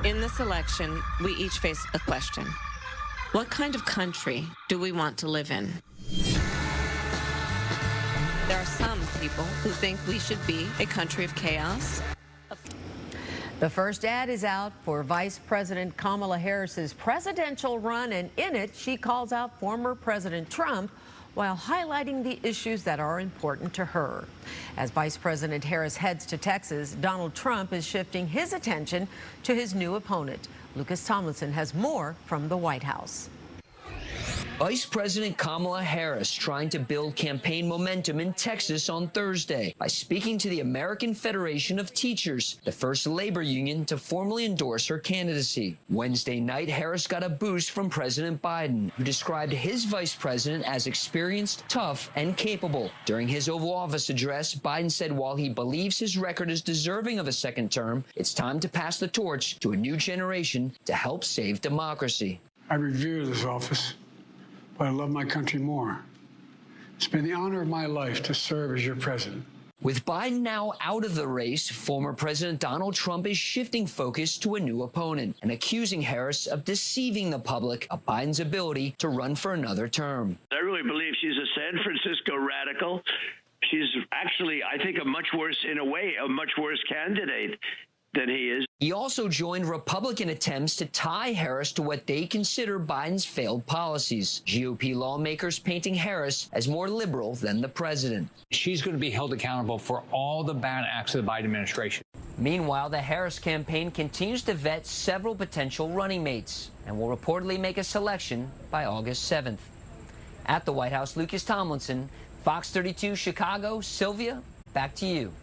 In this election, we each face a question. What kind of country do we want to live in? There are some people who think we should be a country of chaos. The first ad is out for Vice President Kamala Harris's presidential run, and in it, she calls out former President Trump while highlighting the issues that are important to her. As Vice President Harris heads to Texas, Donald Trump is shifting his attention to his new opponent. Lucas Tomlinson has more from the White House. Vice President Kamala Harris trying to build campaign momentum in Texas on Thursday by speaking to the American Federation of Teachers, the first labor union to formally endorse her candidacy. Wednesday night, Harris got a boost from President Biden, who described his vice president as experienced, tough, and capable. During his Oval Office address, Biden said while he believes his record is deserving of a second term, it's time to pass the torch to a new generation to help save democracy. I revere this office, but I love my country more. It's been the honor of my life to serve as your president. With Biden now out of the race, former President Donald Trump is shifting focus to a new opponent and accusing Harris of deceiving the public of Biden's ability to run for another term. I really believe she's a San Francisco radical. She's actually, I think, a much worse candidate than he is. He also joined Republican attempts to tie Harris to what they consider Biden's failed policies. GOP lawmakers painting Harris as more liberal than the president. She's going to be held accountable for all the bad acts of the Biden administration. Meanwhile, the Harris campaign continues to vet several potential running mates and will reportedly make a selection by August 7th. At the White House, Lucas Tomlinson, Fox 32 Chicago. Sylvia, back to you.